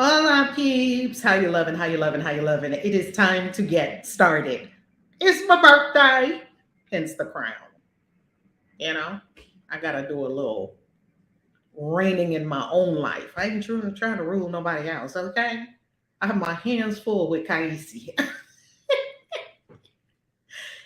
Hola, peeps. How you loving? How you loving? How you loving? It is time to get started. It's my birthday, hence the crown. You know, I gotta do a little reigning in my own life. I ain't trying to rule nobody else, okay? I have my hands full with Kaisi.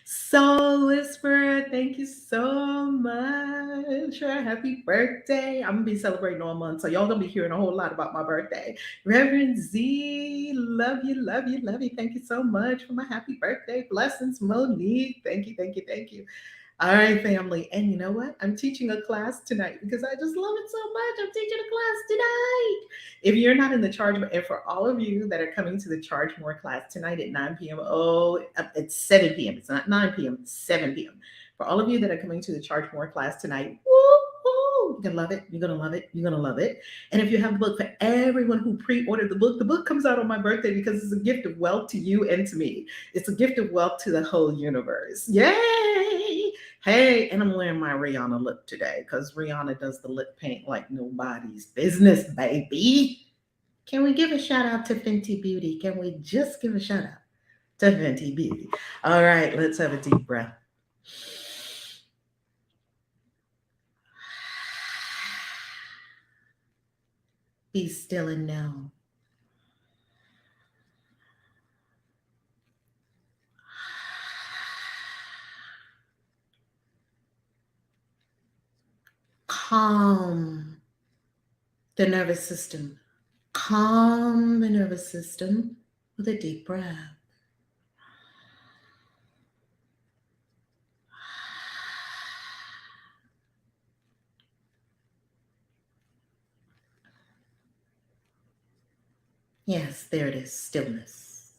Soul Whisperer, thank you so much. Happy birthday. I'm gonna be celebrating all month, so y'all gonna be hearing a whole lot about my birthday. Reverend Z, love you, love you, love you. Thank you so much for my happy birthday. Blessings, Monique. Thank you, thank you, thank you. All right, family. And you know what? I'm teaching a class tonight because I just love it so much. I'm teaching a class tonight. If you're not in the Charge More, and for all of you that are coming to the Charge More class tonight at 9 p.m., it's 7 p.m. It's not 9 p.m., it's 7 p.m. For all of you that are coming to the Charge More class tonight, woo, you're going to love it. You're going to love it. You're going to love it. And if you have the book, for everyone who pre-ordered the book comes out on my birthday because it's a gift of wealth to you and to me. It's a gift of wealth to the whole universe. Yay! Hey, and I'm wearing my Rihanna lip today because Rihanna does the lip paint like nobody's business, baby. Can we give a shout out to Fenty Beauty? Can we just give a shout out to Fenty Beauty? All right, let's have a deep breath. Be still and know. Calm the nervous system. Calm the nervous system with a deep breath. Yes, there it is, stillness.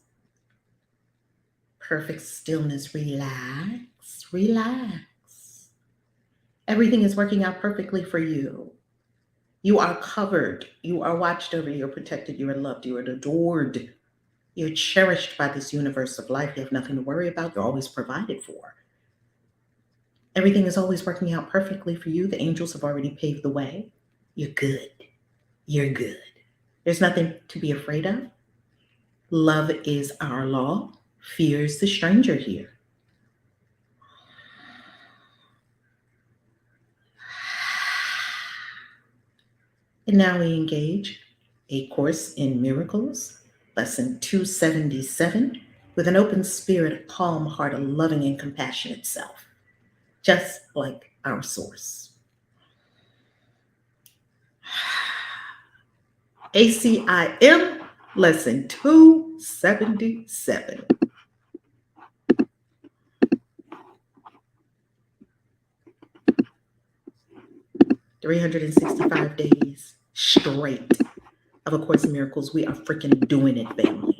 Perfect stillness. Relax, relax. Everything is working out perfectly for you. You are covered. You are watched over. You're protected. You are loved. You are adored. You're cherished by this universe of life. You have nothing to worry about. You're always provided for. Everything is always working out perfectly for you. The angels have already paved the way. You're good. You're good. There's nothing to be afraid of. Love is our law. Fear is the stranger here. And now we engage A Course in Miracles, lesson 277, with an open spirit, a calm heart, a loving and compassionate self, just like our source. ACIM, lesson 277. 365 days straight of A Course in Miracles. We are freaking doing it, family.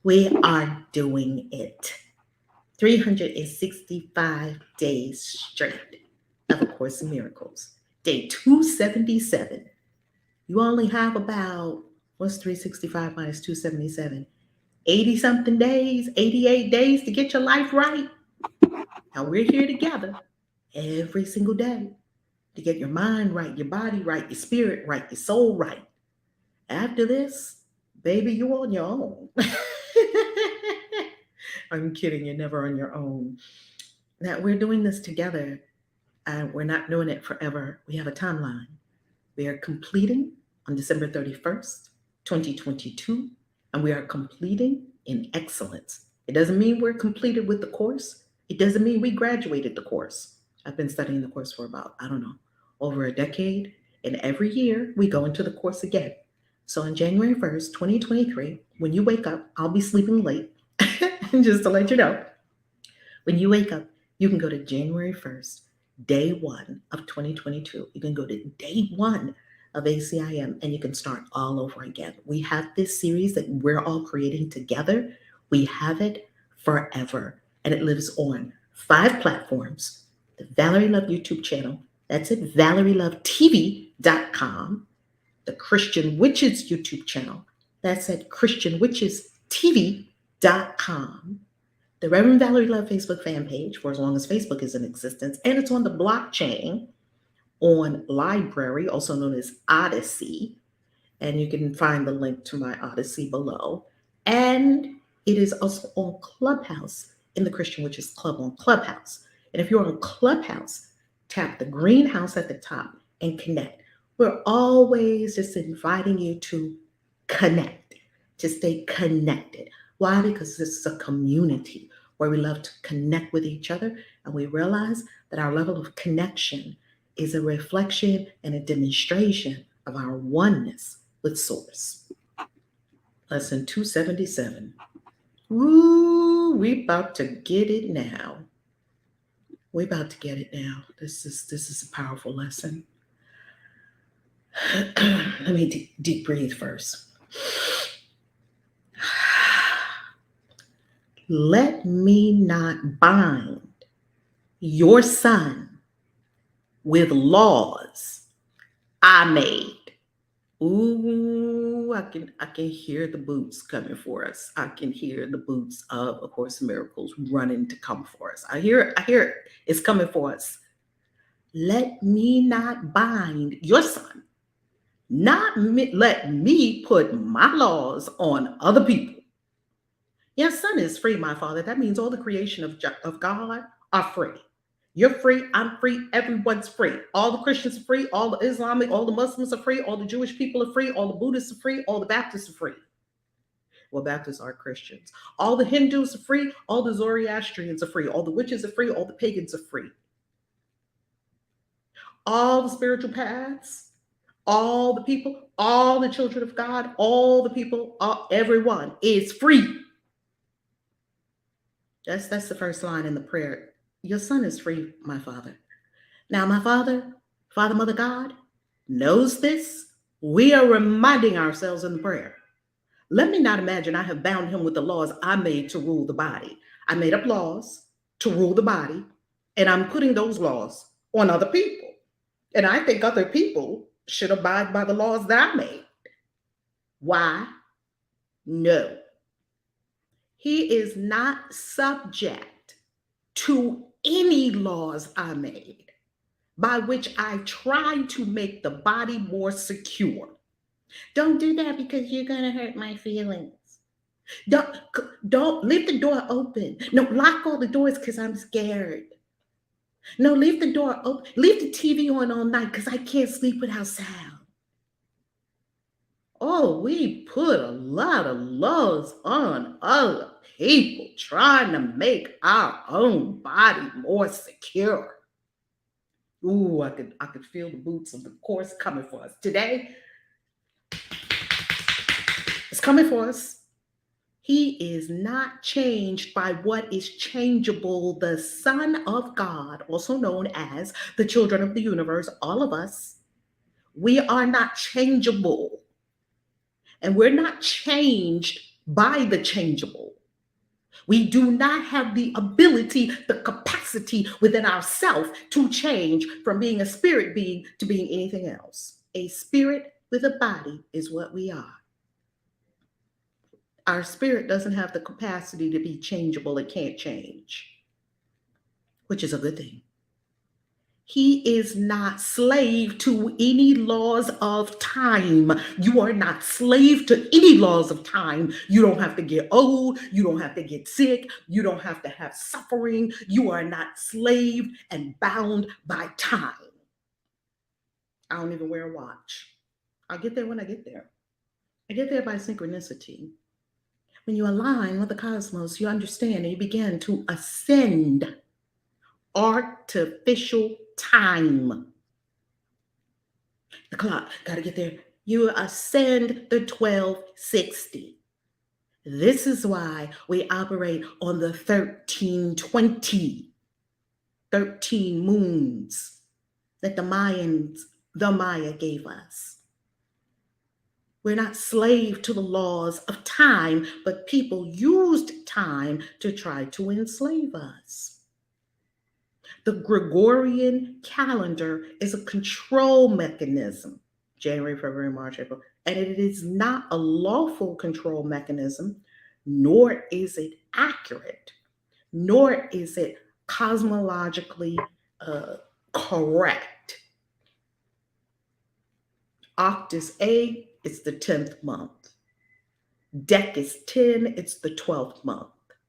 We are doing it. 365 days straight of A Course in Miracles. Day 277. You only have about, what's 365 minus 277? 80 something days, 88 days to get your life right. Now we're here together every single day to get your mind right, your body right, your spirit right, your soul right. After this, baby, you're on your own. I'm kidding, you're never on your own. Now, we're doing this together, and we're not doing it forever. We have a timeline. We are completing on December 31st, 2022, and we are completing in excellence. It doesn't mean we're completed with the course. It doesn't mean we graduated the course. I've been studying the course for about, over a decade, and every year we go into the course again. So on January 1st, 2023, when you wake up, I'll be sleeping late, just to let you know. When you wake up, you can go to January 1st, day one of 2022. You can go to day one of ACIM and you can start all over again. We have this series that we're all creating together. We have it forever, and it lives on 5 platforms. The Valerie Love YouTube channel, that's at ValerieLoveTV.com. The Christian Witches YouTube channel, that's at ChristianWitchesTV.com. The Reverend Valerie Love Facebook fan page, for as long as Facebook is in existence, and it's on the blockchain on Library, also known as Odyssey. And you can find the link to my Odyssey below. And it is also on Clubhouse in the Christian Witches Club on Clubhouse. And if you're on Clubhouse, tap the green house at the top and connect. We're always just inviting you to connect, to stay connected. Why? Because this is a community where we love to connect with each other, and we realize that our level of connection is a reflection and a demonstration of our oneness with Source. Lesson 277. Woo, we about to get it now. We about to get it now. This is a powerful lesson. Let me deep breathe first. Let me not bind your son with laws I made. Ooh, I can hear the boots coming for us. I can hear the boots of A Course in Miracles running to come for us. I hear it. It's coming for us. Let me not bind your son. Let me put my laws on other people. Your son is free, my Father. That means all the creation of God are free. You're free. I'm free. Everyone's free. All the Christians are free. All the Islamic, all the Muslims are free. All the Jewish people are free. All the Buddhists are free. All the Baptists are free. Well, Baptists are Christians. All the Hindus are free. All the Zoroastrians are free. All the witches are free. All the pagans are free. All the spiritual paths, all the people, all the children of God, all the people, everyone is free. That's the first line in the prayer. Your son is free, my Father. Now, my Father, Mother, God knows this. We are reminding ourselves in the prayer. Let me not imagine I have bound him with the laws I made to rule the body. I made up laws to rule the body, and I'm putting those laws on other people. And I think other people should abide by the laws that I made. Why? No. He is not subject to any laws I made by which I try to make the body more secure. Don't do that because you're going to hurt my feelings. Don't leave the door open. No, lock all the doors because I'm scared. No, leave the door open. Leave the TV on all night because I can't sleep without sound. Oh, we put a lot of laws on other people trying to make our own body more secure. Ooh, I could feel the boots of the course coming for us. Today, it's coming for us. He is not changed by what is changeable. The Son of God, also known as the children of the universe, all of us, we are not changeable. And we're not changed by the changeable. We do not have the ability, the capacity within ourselves to change from being a spirit being to being anything else. A spirit with a body is what we are. Our spirit doesn't have the capacity to be changeable. It can't change, which is a good thing. He is not slave to any laws of time. You are not slave to any laws of time. You don't have to get old. You don't have to get sick. You don't have to have suffering. You are not slave and bound by time. I don't even wear a watch. I'll get there when I get there. I get there by synchronicity. When you align with the cosmos, you understand and you begin to ascend artificial time. The clock, got to get there. You ascend the 1260. This is why we operate on the 1320, 13 moons that the Maya gave us. We're not slave to the laws of time, but people used time to try to enslave us. The Gregorian calendar is a control mechanism, January, February, March, April, and it is not a lawful control mechanism, nor is it accurate, nor is it cosmologically correct. Oct is 8, it's the 10th month. Dec is 10, it's the 12th month.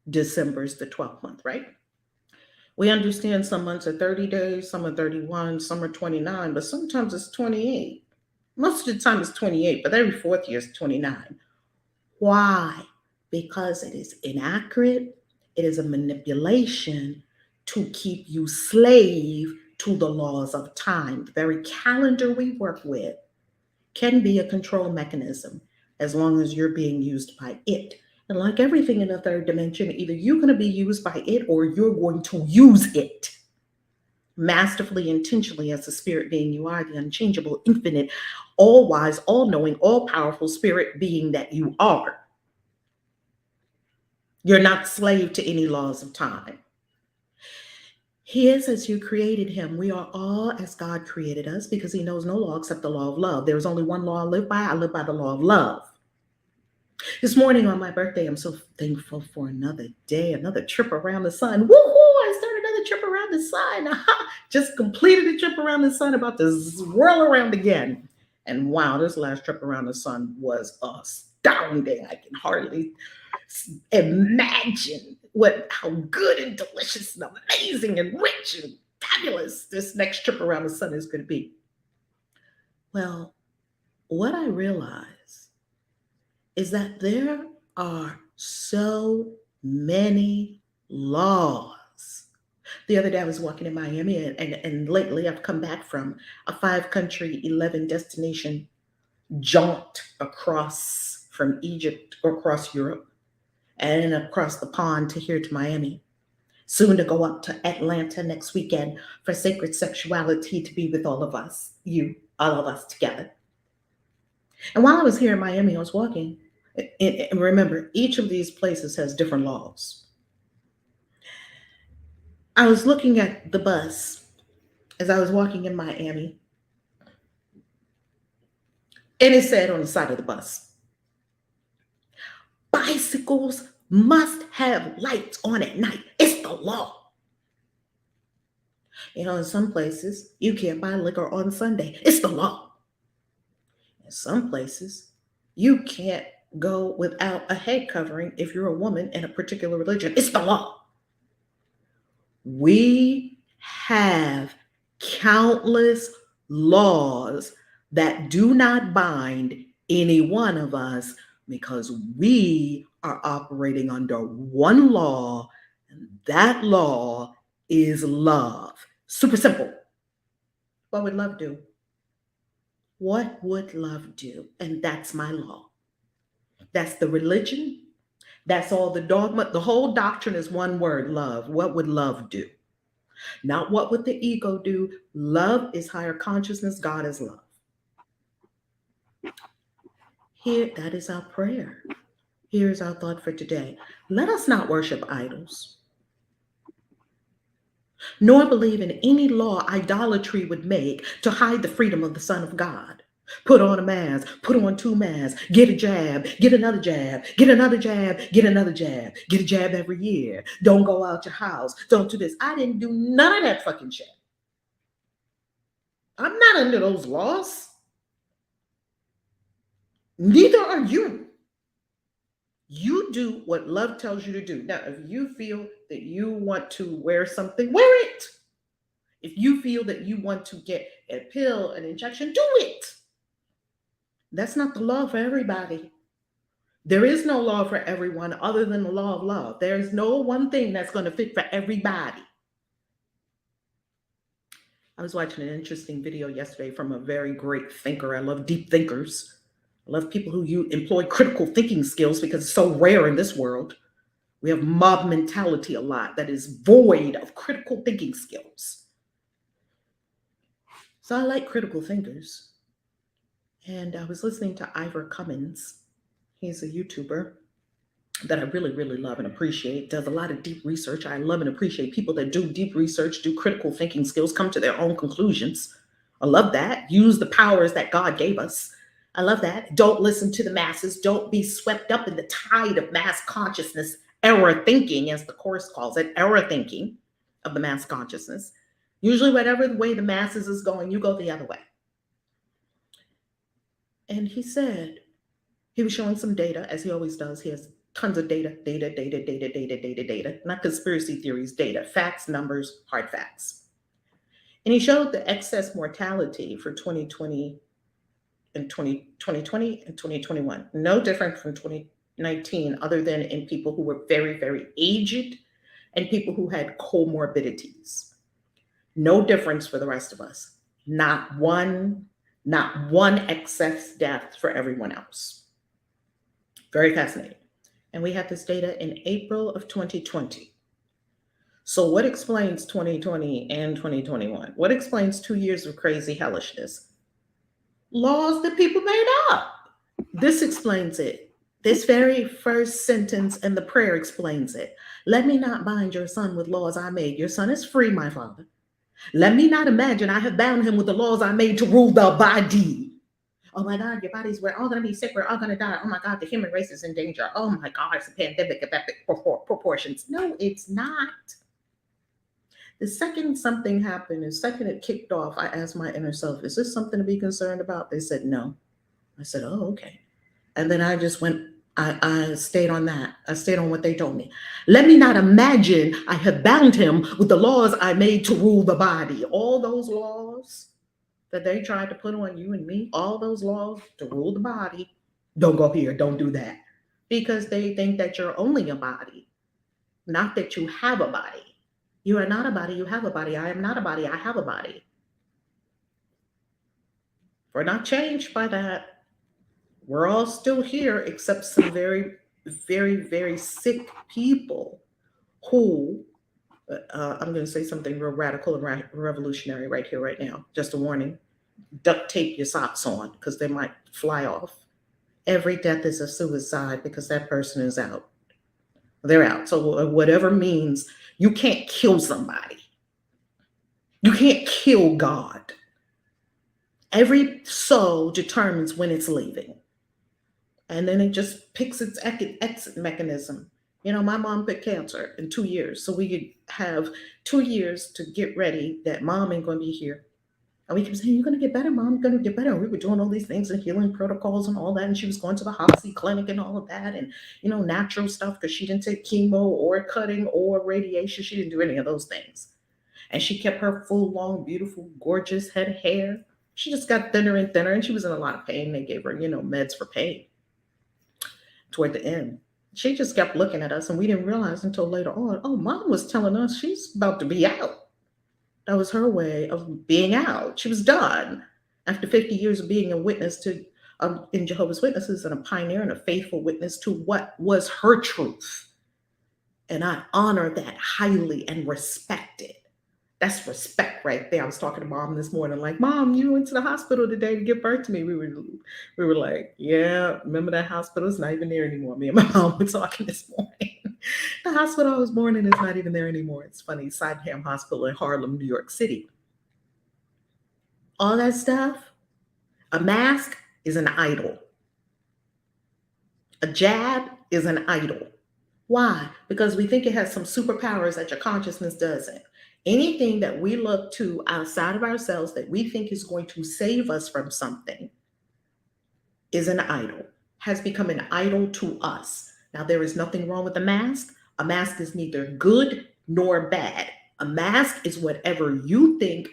December is the 12th month, right? We understand some months are 30 days, some are 31, some are 29, but sometimes it's 28. Most of the time it's 28, but every fourth year is 29. Why? Because it is inaccurate, it is a manipulation to keep you slave to the laws of time. The very calendar we work with can be a control mechanism as long as you're being used by it. And like everything in the third dimension, either you're going to be used by it or you're going to use it masterfully, intentionally, as the spirit being you are, the unchangeable, infinite, all wise, all knowing, all powerful spirit being that you are. You're not slave to any laws of time. He is as you created him. We are all as God created us because he knows no law except the law of love. There is only one law I live by. I live by the law of love. This morning on my birthday, I'm so thankful for another day, another trip around the sun. Woohoo! I started another trip around the sun. Aha! Just completed a trip around the sun, about to whirl around again. And wow, this last trip around the sun was astounding. I can hardly imagine how good and delicious and amazing and rich and fabulous this next trip around the sun is going to be. Well, what I realize is that there are so many laws. The other day I was walking in Miami, and lately I've come back from a 5-country, 11 destination jaunt from Egypt across Europe and across the pond to here to Miami. Soon to go up to Atlanta next weekend for Sacred Sexuality to be with all of us, all of us together. And while I was here in Miami, I was walking. And remember, each of these places has different laws. I was looking at the bus as I was walking in Miami, and it said on the side of the bus, bicycles must have lights on at night. It's the law. In some places, you can't buy liquor on Sunday. It's the law. In some places, you can't go without a head covering if you're a woman in a particular religion. It's the law. We have countless laws that do not bind any one of us because we are operating under one law, and that law is love. Super simple. What would love do? What would love do? And that's my law. That's the religion. That's all the dogma. The whole doctrine is one word, love. What would love do? Not what would the ego do. Love is higher consciousness. God is love. Here, that is our prayer. Here is our thought for today. Let us not worship idols, nor believe in any law idolatry would make to hide the freedom of the Son of God. Put on a mask, put on 2 masks, get a jab, get another jab, get another jab, get another jab, get a jab every year. Don't go out your house. Don't do this. I didn't do none of that fucking shit. I'm not under those laws. Neither are you. You do what love tells you to do. Now, if you feel that you want to wear something, wear it. If you feel that you want to get a pill, an injection, do it. That's not the law for everybody. There is no law for everyone other than the law of love. There is no one thing that's going to fit for everybody. I was watching an interesting video yesterday from a very great thinker. I love deep thinkers. I love people who employ critical thinking skills because it's so rare in this world. We have mob mentality a lot that is void of critical thinking skills. So I like critical thinkers. And I was listening to Ivor Cummins. He's a YouTuber that I really, really love and appreciate. Does a lot of deep research. I love and appreciate people that do deep research, do critical thinking skills, come to their own conclusions. I love that. Use the powers that God gave us. I love that. Don't listen to the masses. Don't be swept up in the tide of mass consciousness, error thinking, as the Course calls it, error thinking of the mass consciousness. Usually, whatever the way the masses is going, you go the other way. And he said, he was showing some data, as he always does. He has tons of data, not conspiracy theories, data, facts, numbers, hard facts. And he showed the excess mortality for 2020 and 2020 and 2021. No different from 2019, other than in people who were very, very aged and people who had comorbidities. No difference for the rest of us. Not one excess death for everyone else. Very fascinating. And we had this data in April of 2020. So what explains 2020 and 2021? What explains 2 years of crazy hellishness? Laws that people made up. This explains it. This very first sentence in the prayer explains it. Let me not bind your son with laws I made. Your son is free, my father. Let me not imagine I have bound him with the laws I made to rule the body. Oh my God, your bodies, we're all going to be sick. We're all going to die. Oh my God, the human race is in danger. Oh my God, it's a pandemic of epic proportions. No, it's not. The second something happened, the second it kicked off, I asked my inner self, is this something to be concerned about? They said no. I said, oh, okay. And then I just went, I stayed on that. I stayed on what they told me. Let me not imagine I have bound him with the laws I made to rule the body. All those laws that they tried to put on you and me, all those laws to rule the body, don't go here, don't do that. Because they think that you're only a body, not that you have a body. You are not a body, you have a body. I am not a body, I have a body. We're not changed by that. We're all still here, except some very, very, very sick people who, I'm going to say something real radical and revolutionary right here, right now. Just a warning. Duct tape your socks on because they might fly off. Every death is a suicide because that person is out. They're out. So whatever means, you can't kill somebody. You can't kill God. Every soul determines when it's leaving. And then it just picks its exit mechanism. You know, my mom picked cancer in 2 years. So we could have 2 years to get ready that mom ain't going to be here. And we kept saying, you're going to get better, mom, you're going to get better. And we were doing all these things and healing protocols and all that. And she was going to the Hoxie clinic and all of that. And, you know, natural stuff because she didn't take chemo or cutting or radiation. She didn't do any of those things. And she kept her full, long, beautiful, gorgeous head of hair. She just got thinner and thinner. And she was in a lot of pain. They gave her, you know, meds for pain toward the end. She just kept looking at us and we didn't realize until later on, oh, mom was telling us she's about to be out. That was her way of being out. She was done after 50 years of being a witness to in Jehovah's Witnesses and a pioneer and a faithful witness to what was her truth. And I honor that highly and respect it. That's respect right there. I was talking to mom this morning, like, Mom, you went to the hospital today to give birth to me. We were like, yeah, remember that hospital? It's not even there anymore. Me and my mom were talking this morning. The hospital I was born in is not even there anymore. It's funny, Sydenham Hospital in Harlem, New York City. All that stuff, a mask is an idol. A jab is an idol. Why? Because we think it has some superpowers that your consciousness doesn't. Anything that we look to outside of ourselves that we think is going to save us from something is an idol, has become an idol to us. Now, there is nothing wrong with a mask. A mask is neither good nor bad. A mask is whatever you think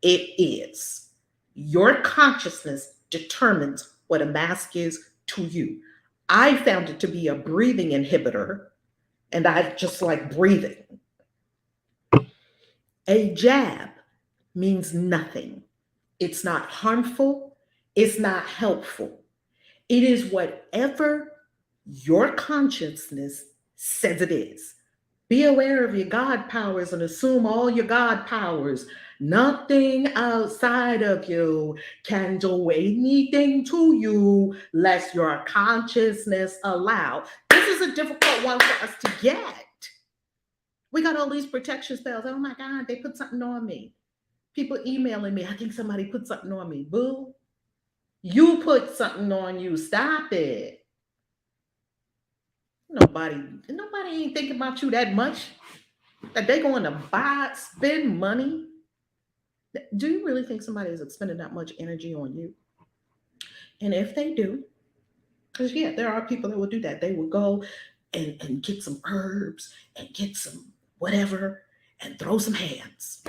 it is. Your consciousness determines what a mask is to you. I found it to be a breathing inhibitor, and I just like breathing. A jab means nothing. It's not harmful. It's not helpful. It is whatever your consciousness says it is. Be aware of your God powers and assume all your God powers. Nothing outside of you can do anything to you lest your consciousness allow. This is a difficult one for us to get. We got all these protection spells. Oh my God, they put something on me. People emailing me, I think somebody put something on me. Boo. You put something on you. Stop it. Nobody ain't thinking about you that much that they going to spend money. Do you really think somebody is expending that much energy on you? And if they do, because yeah, there are people that will do that. They will go and get some herbs and get some whatever and throw some hands.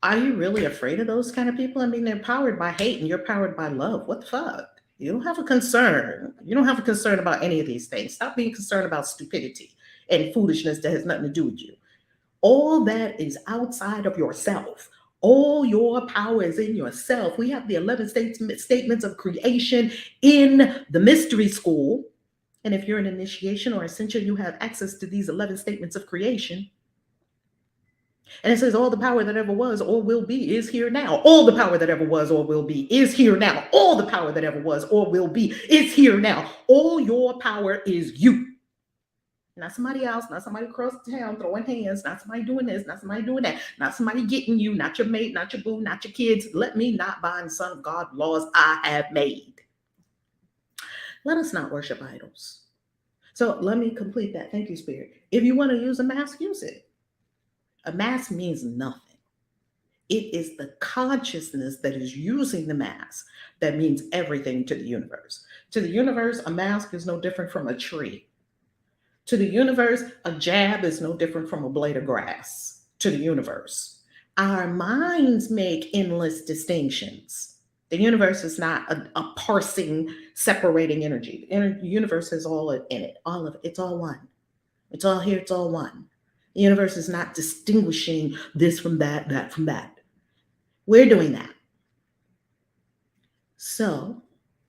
Are you really afraid of those kind of people? I mean, they're powered by hate and you're powered by love. What the fuck? You don't have a concern. You don't have a concern about any of these things. Stop being concerned about stupidity and foolishness that has nothing to do with you. All that is outside of yourself. All your power is in yourself. We have the 11 statements of creation in the mystery school. And if you're an initiation or ascension, you have access to these 11 statements of creation. And it says all the power that ever was or will be is here now. All the power that ever was or will be is here now. All the power that ever was or will be is here now. All your power is you. Not somebody else, not somebody across the town throwing hands, not somebody doing this, not somebody doing that, not somebody getting you, not your mate, not your boo, not your kids. Let me not bind the Son of God laws I have made. Let us not worship idols. So let me complete that. Thank you, Spirit. If you want to use a mask, use it. A mask means nothing. It is the consciousness that is using the mask that means everything to the universe. To the universe, a mask is no different from a tree. To the universe, a jab is no different from a blade of grass. To the universe, our minds make endless distinctions. The universe is not a parsing, separating energy. The universe is all in it, all of it. It's all one. It's all here, it's all one. The universe is not distinguishing this from that, that from that. We're doing that. So,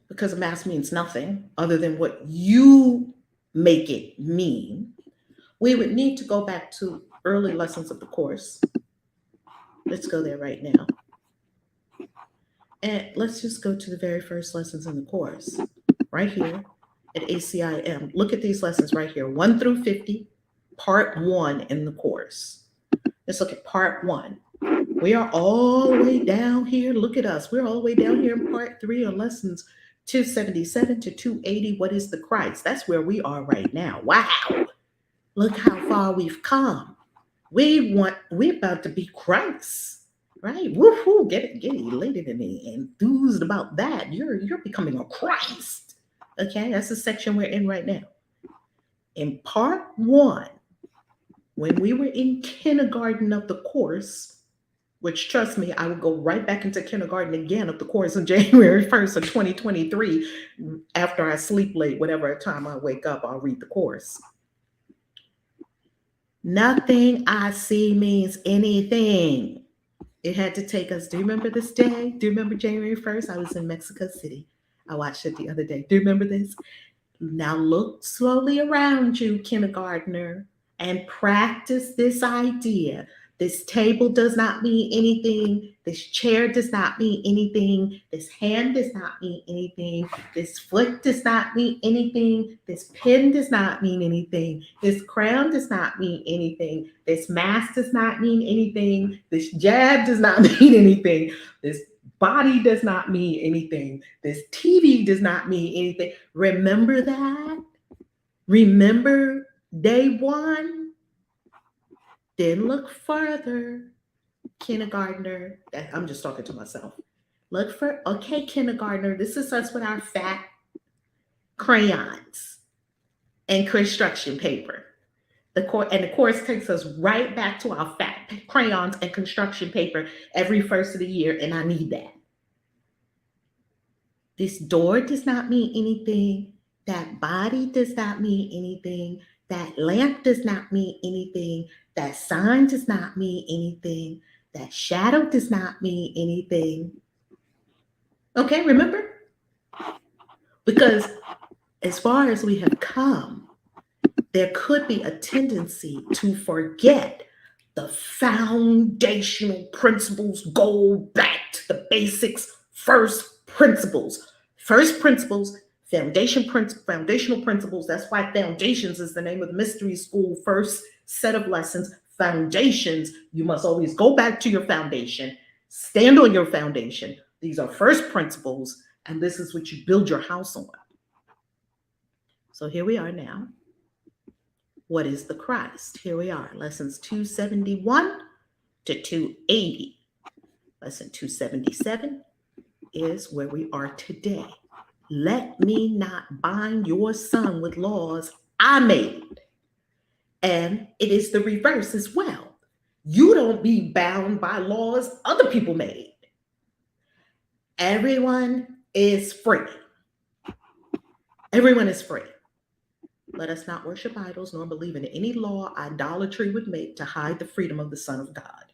because a mask means nothing other than what you make it mean, we would need to go back to early lessons of the course. Let's go there right now. And let's just go to the very first lessons in the course, right here at ACIM. Look at these lessons right here, 1 through 50. Part 1 in the course. Let's look at part 1. We are all the way down here. Look at us. We're all the way down here in part 3 on lessons 277 to 280. What is the Christ? That's where we are right now. Wow. Look how far we've come. We're about to be Christ, right? Woohoo! Get elated and enthused about that. You're becoming a Christ. Okay, that's the section we're in right now. In part 1, when we were in kindergarten of the course, which trust me, I will go right back into kindergarten again of the course on January 1st of 2023. After I sleep late, whatever time I wake up, I'll read the course. Nothing I see means anything. It had to take us. Do you remember this day? Do you remember January 1st? I was in Mexico City. I watched it the other day. Do you remember this? Now look slowly around you, kindergartner, and practice this idea. This table does not mean anything. This chair does not mean anything. This hand does not mean anything. This foot does not mean anything. This pen does not mean anything. This crown does not mean anything. This mask does not mean anything. This jab does not mean anything. This body does not mean anything. This TV does not mean anything. Remember that? Remember day 1? Then look further, kindergartner. I'm just talking to myself. Look for, okay, kindergartner, this is us with our fat crayons and construction paper. The course takes us right back to our fat crayons and construction paper every first of the year, and I need that. This door does not mean anything. That body does not mean anything. That lamp does not mean anything. That sign does not mean anything. That shadow does not mean anything. Okay, remember? Because as far as we have come, there could be a tendency to forget the foundational principles, go back to the basics, first principles. First principles, foundational principles. That's why Foundations is the name of the mystery school first set of lessons. Foundations, you must always go back to your foundation, stand on your foundation. These are first principles, and this is what you build your house on. So here we are now. What is the Christ? Here we are, lessons 271 to 280. Lesson 277 is where we are today. Let me not bind your son with laws I made. And it is the reverse as well. You don't be bound by laws other people made. Everyone is free. Everyone is free. Let us not worship idols nor believe in any law idolatry would make to hide the freedom of the Son of God.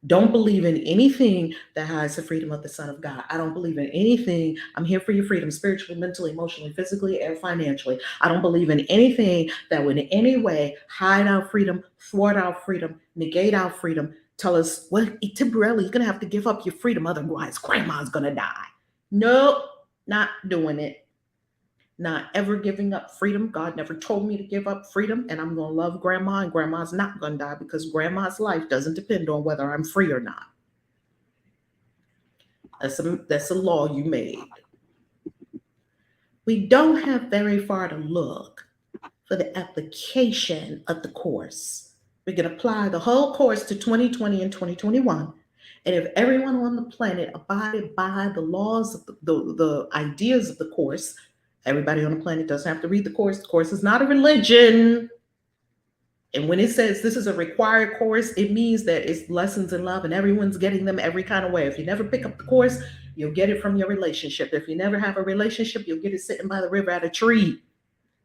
Don't believe in anything that hides the freedom of the Son of God. I don't believe in anything. I'm here for your freedom, spiritually, mentally, emotionally, physically, and financially. I don't believe in anything that would in any way hide our freedom, thwart our freedom, negate our freedom, tell us, well, temporarily, you're going to have to give up your freedom, otherwise grandma's going to die. Nope, not doing it. Not ever giving up freedom. God never told me to give up freedom, and I'm going to love grandma, and grandma's not going to die because grandma's life doesn't depend on whether I'm free or not. That's a law you made. We don't have very far to look for the application of the course. We can apply the whole course to 2020 and 2021. And if everyone on the planet abided by the laws of the ideas of the course, everybody on the planet doesn't have to read the course. The course is not a religion. And when it says this is a required course, it means that it's lessons in love and everyone's getting them every kind of way. If you never pick up the course, you'll get it from your relationship. If you never have a relationship, you'll get it sitting by the river at a tree.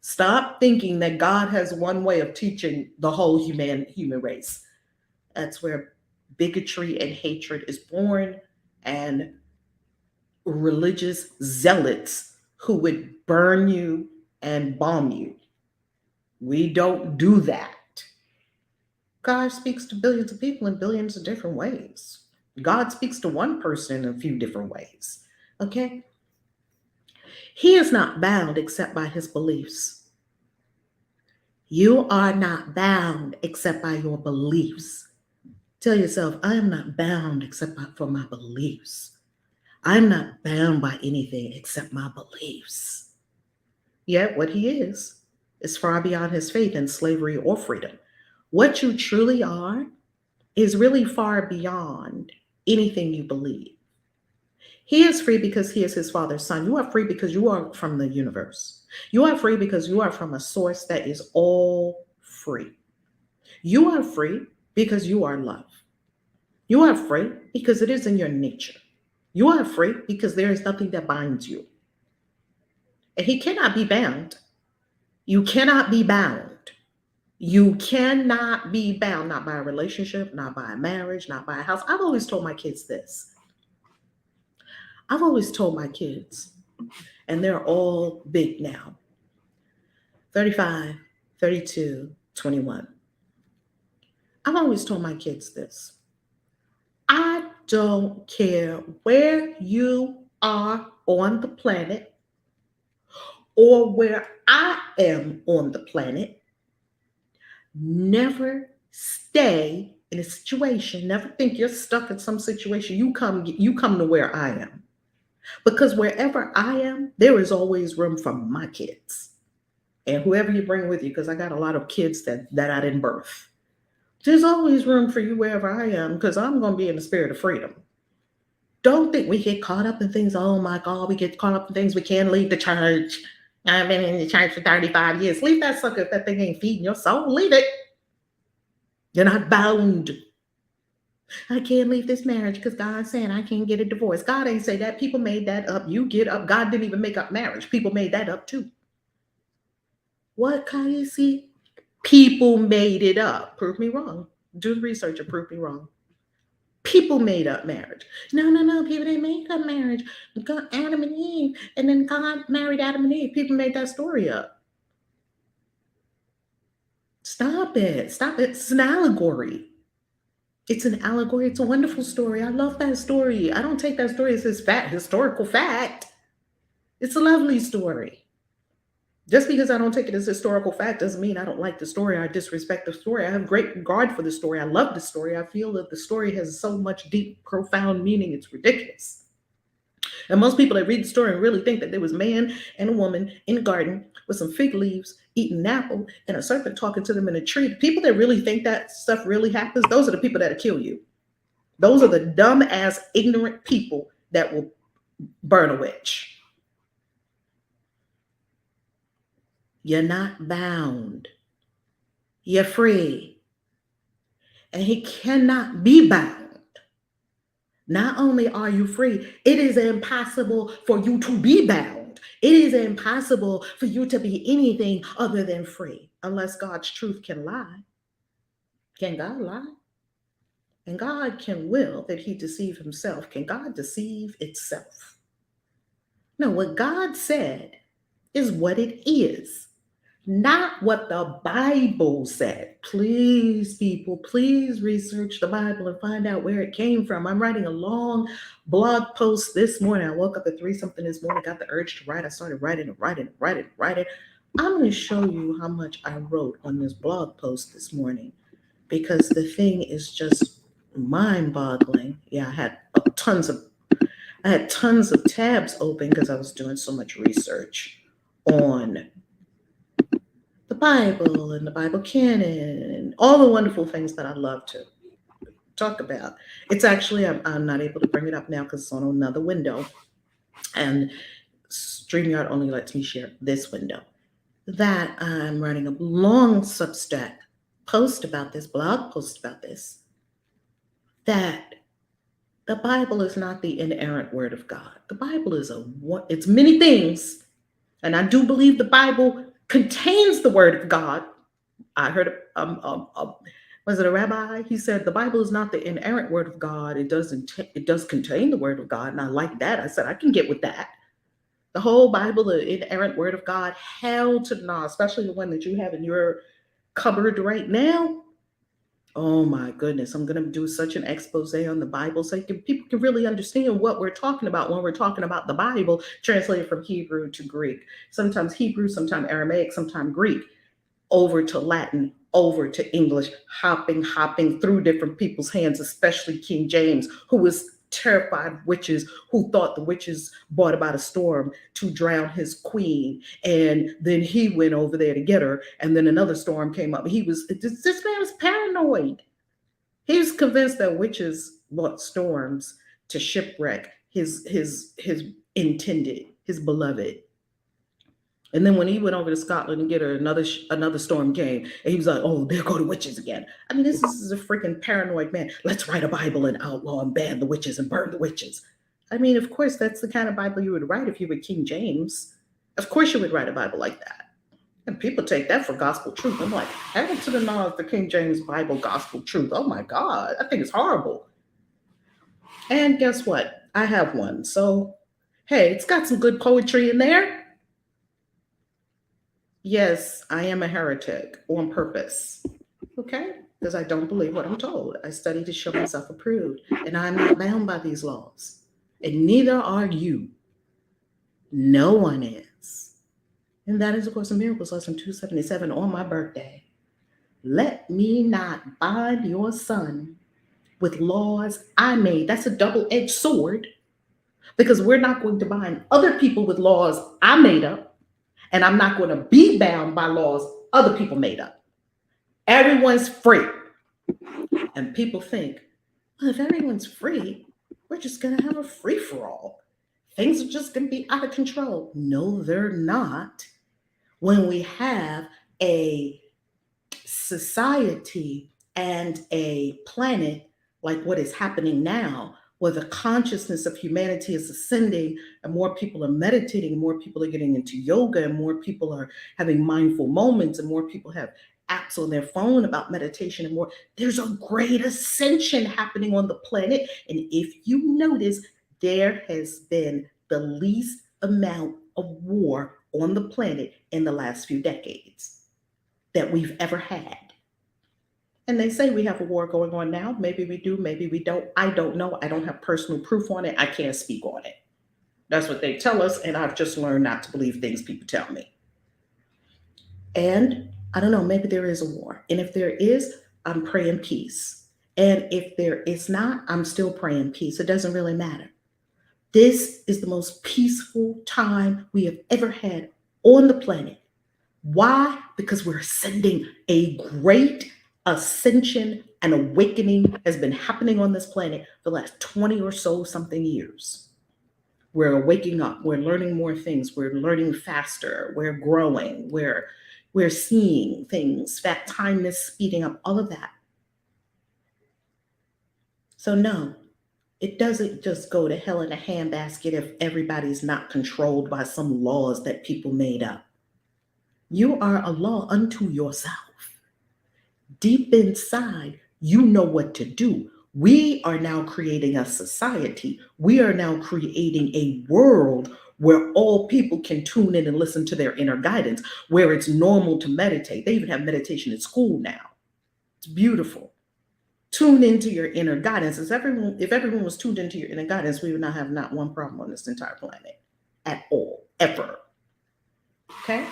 Stop thinking that God has one way of teaching the whole human race. That's where bigotry and hatred is born, and religious zealots who would burn you and bomb you. We don't do that. God speaks to billions of people in billions of different ways. God speaks to one person in a few different ways. Okay? He is not bound except by his beliefs. You are not bound except by your beliefs. Tell yourself, I am not bound except for my beliefs. I'm not bound by anything except my beliefs. Yet what he is far beyond his faith in slavery or freedom. What you truly are is really far beyond anything you believe. He is free because he is his Father's son. You are free because you are from the universe. You are free because you are from a source that is all free. You are free because you are love. You are free because it is in your nature. You are free because there is nothing that binds you. And he cannot be bound. You cannot be bound. You cannot be bound, not by a relationship, not by a marriage, not by a house. I've always told my kids this. I've always told my kids, and they're all big now, 35, 32, 21. I've always told my kids this. I don't care where you are on the planet or where I am on the planet. Never stay in a situation. Never think you're stuck in some situation. You come to where I am. Because wherever I am, there is always room for my kids. And whoever you bring with you, because I got a lot of kids that I didn't birth. There's always room for you wherever I am, because I'm going to be in the spirit of freedom. Don't think we get caught up in things. Oh my God, we get caught up in things. We can't leave the church. I've been in the church for 35 years. Leave that sucker if that thing ain't feeding your soul. Leave it. You're not bound. I can't leave this marriage because God's saying I can't get a divorce. God ain't say that. People made that up. You get up. God didn't even make up marriage. People made that up too. What can you see? People made it up. Prove me wrong. Do the research and prove me wrong. People made up marriage. No. People didn't make up marriage. God, Adam and Eve. And then God married Adam and Eve. People made that story up. Stop it. Stop it. It's an allegory. It's an allegory. It's a wonderful story. I love that story. I don't take that story as historical fact. It's a lovely story. Just because I don't take it as historical fact doesn't mean I don't like the story. I disrespect the story. I have great regard for the story. I love the story. I feel that the story has so much deep, profound meaning. It's ridiculous. And most people that read the story and really think that there was a man and a woman in a garden with some fig leaves eating an apple and a serpent talking to them in a tree. The people that really think that stuff really happens, those are the people that'll kill you. Those are the dumb ass ignorant people that will burn a witch. You're not bound. You're free. And he cannot be bound. Not only are you free, it is impossible for you to be bound. It is impossible for you to be anything other than free, unless God's truth can lie. Can God lie? And God can will that he deceive himself. Can God deceive itself? No, what God said is what it is, not what the Bible said. Please, people, please research the Bible and find out where it came from. I'm writing a long blog post this morning. I woke up at 3 something this morning, got the urge to write. I started writing. I'm going to show you how much I wrote on this blog post this morning because the thing is just mind-boggling. Yeah, I had tons of tabs open because I was doing so much research on the Bible and the Bible canon and all the wonderful things that I love to talk about. It's actually, I'm not able to bring it up now because it's on another window. And StreamYard only lets me share this window. That I'm writing a long Substack post about this, blog post about this, that the Bible is not the inerrant word of God. The Bible is it's many things. And I do believe the Bible contains the word of God. I heard, was it a rabbi? He said the Bible is not the inerrant word of God. It does contain the word of God. And I like that. I said, I can get with that. The whole Bible, the inerrant word of God, hell to the gnaw, especially the one that you have in your cupboard right now. Oh my goodness, I'm going to do such an expose on the Bible so people can really understand what we're talking about when we're talking about the Bible, translated from Hebrew to Greek. Sometimes Hebrew, sometimes Aramaic, sometimes Greek, over to Latin, over to English, hopping through different people's hands, especially King James, who was terrified of witches, who thought the witches brought about a storm to drown his queen. And then he went over there to get her. And then another storm came up. This man was paranoid. He was convinced that witches brought storms to shipwreck his intended, his beloved. And then when he went over to Scotland and get her, another storm came, and he was like, "Oh, there go the witches again." I mean, this is a freaking paranoid man. Let's write a Bible and outlaw and ban the witches and burn the witches. I mean, of course, that's the kind of Bible you would write if you were King James. Of course, you would write a Bible like that. And people take that for gospel truth. I'm like, heaven to the knowledge, the King James Bible gospel truth. Oh my God, I think it's horrible. And guess what? I have one. So, hey, it's got some good poetry in there. Yes, I am a heretic on purpose. Okay? Because I don't believe what I'm told. I study to show myself approved, and I'm not bound by these laws. And neither are you. No one is. And that is, of course, in Miracles, lesson 277 on my birthday. Let me not bind your son with laws I made. That's a double-edged sword, because we're not going to bind other people with laws I made up. And I'm not going to be bound by laws other people made up. Everyone's free. And people think, well, if everyone's free, we're just going to have a free-for-all. Things are just going to be out of control. No, they're not. When we have a society and a planet like what is happening now, where the consciousness of humanity is ascending and more people are meditating, more people are getting into yoga, and more people are having mindful moments, and more people have apps on their phone about meditation and more. There's a great ascension happening on the planet. And if you notice, there has been the least amount of war on the planet in the last few decades that we've ever had. And they say we have a war going on now. Maybe we do, maybe we don't. I don't know. I don't have personal proof on it. I can't speak on it. That's what they tell us, and I've just learned not to believe things people tell me. And I don't know, maybe there is a war. And if there is, I'm praying peace. And if there is not, I'm still praying peace. It doesn't really matter. This is the most peaceful time we have ever had on the planet. Why? Because we're ascending. A great ascension and awakening has been happening on this planet for the last 20 or so something years. We're waking up. We're learning more things. We're learning faster. We're growing. We're seeing things. That time is speeding up. All of that. So no, it doesn't just go to hell in a handbasket if everybody's not controlled by some laws that people made up. You are a law unto yourself. Deep inside, you know what to do. We are now creating a society. We are now creating a world where all people can tune in and listen to their inner guidance, where it's normal to meditate. They even have meditation in school now. It's beautiful. Tune into your inner guidance. If everyone was tuned into your inner guidance, we would not have not one problem on this entire planet at all, ever. Okay?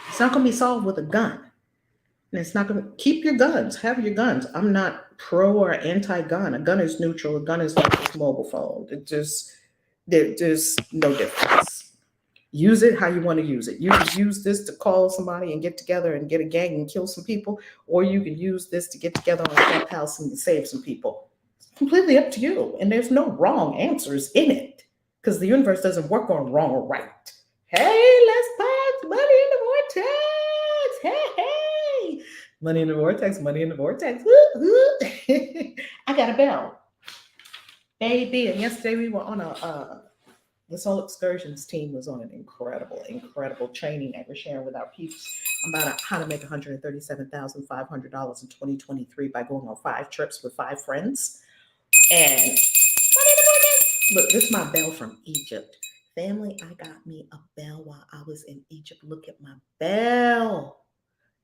It's not going to be solved with a gun. And it's not going to keep your guns, have your guns. I'm not pro or anti-gun. A gun is neutral. A gun is like this mobile phone. There's no difference. Use it how you want to use it. You can use this to call somebody and get together and get a gang and kill some people, or you can use this to get together on a clubhouse and save some people. It's completely up to you. And there's no wrong answers in it because the universe doesn't work on wrong or right. Hey, let's put money in the vortex. Hey. Money in the vortex, money in the vortex. I got a bell. Baby, and yesterday we were on this whole excursions team was on an incredible training that we're sharing with our peeps about how to make $137,500 in 2023 by going on 5 trips with 5 friends. And look, this is my bell from Egypt. Family, I got me a bell while I was in Egypt. Look at my bell.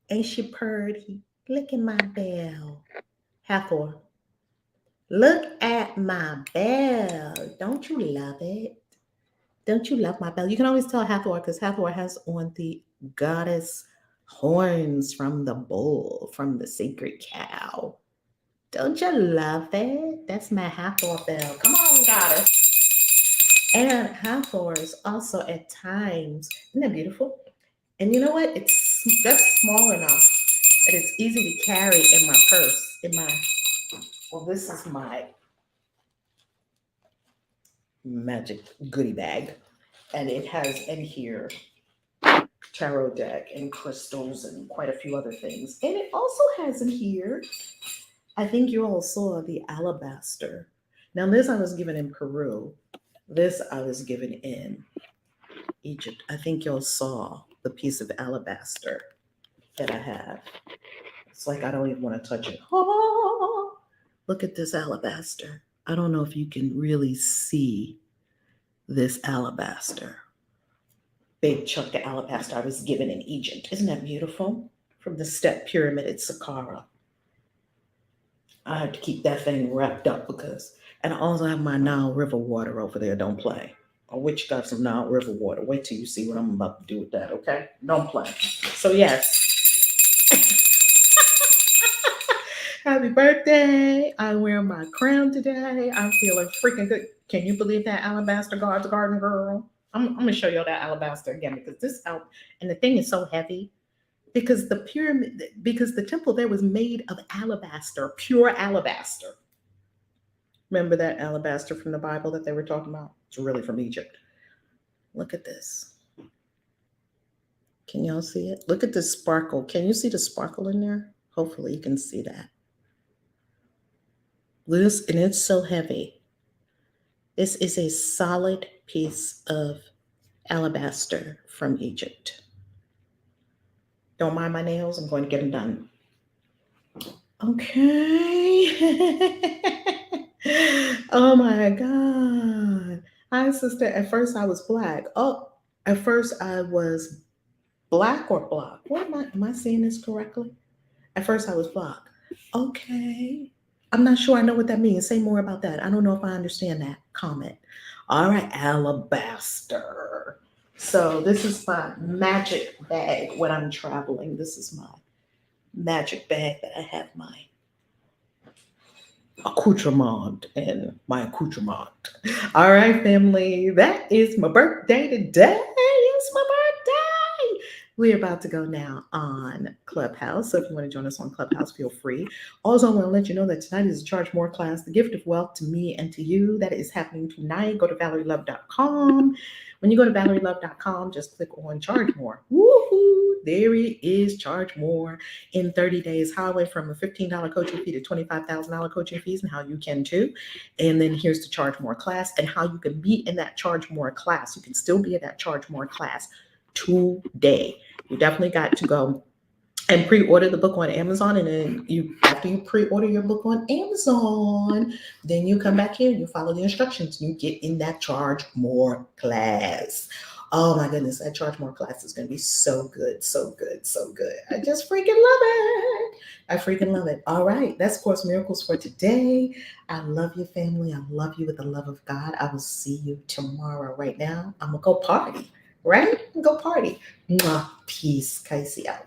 Ain't she purty? Look at my bell. Hathor. Look at my bell. Don't you love it? Don't you love my bell? You can always tell Hathor because Hathor has on the goddess horns from the bull, from the sacred cow. Don't you love it? That's my Hathor bell. Come on, goddess. And Hathor is also at times, isn't that beautiful? And you know what? It's just small enough that it's easy to carry in my purse. This is my magic goodie bag. And it has in here tarot deck and crystals and quite a few other things. And it also has in here, I think you all saw the alabaster. Now this I was given in Peru. This I was given in Egypt. I think y'all saw the piece of alabaster that I have. It's like I don't even want to touch it. Oh, look at this alabaster. I don't know if you can really see this alabaster. Big chunk of alabaster I was given in Egypt. Isn't that beautiful? From the step pyramid at Saqqara. I had to keep that thing wrapped up and I also have my Nile River water over there. Don't play. A witch got some Nile River water. Wait till you see what I'm about to do with that, okay? Don't play. So yes. Happy birthday. I'm wearing my crown today. I'm feeling freaking good. Can you believe that alabaster God's garden, girl? I'm going to show you that alabaster again because and the thing is so heavy because the temple there was made of alabaster, pure alabaster. Remember that alabaster from the Bible that they were talking about? It's really from Egypt. Look at this. Can y'all see it? Look at this sparkle. Can you see the sparkle in there? Hopefully you can see that. This, and it's so heavy. This is a solid piece of alabaster from Egypt. Don't mind my nails. I'm going to get them done. Okay. Oh my God. Hi, sister. At first I was black. Oh, at first I was black or block. What am I saying this correctly? At first I was black. Okay. I'm not sure I know what that means. Say more about that. I don't know if I understand that comment. All right, alabaster. So this is my magic bag when I'm traveling. This is my magic bag that I have my accoutrement and my accoutrement. All right, family. That is my birthday today. It's my birthday. We're about to go now on Clubhouse. So if you want to join us on Clubhouse, feel free. Also, I want to let you know that tonight is a Charge More class, The Gift of Wealth to Me and to You. That is happening tonight. Go to valerielove.com. When you go to valerielove.com, just click on Charge More. Woohoo! There it is, Charge More in 30 days. How I went from a $15 coaching fee to $25,000 coaching fees and how you can too. And then here's the Charge More class and how you can be in that Charge More class. You can still be in that Charge More class today. You definitely got to go and pre-order the book on Amazon. And then after you pre-order your book on Amazon, then you come back here, you follow the instructions, you get in that Charge More class. Oh my goodness, that Charge More class is going to be so good, so good, so good. I just freaking love it. I freaking love it. All right, that's Course Miracles for today. I love you, family. I love you with the love of God. I will see you tomorrow. Right now, I'm going to go party, right? Go party. Mwah. Peace. Casey out.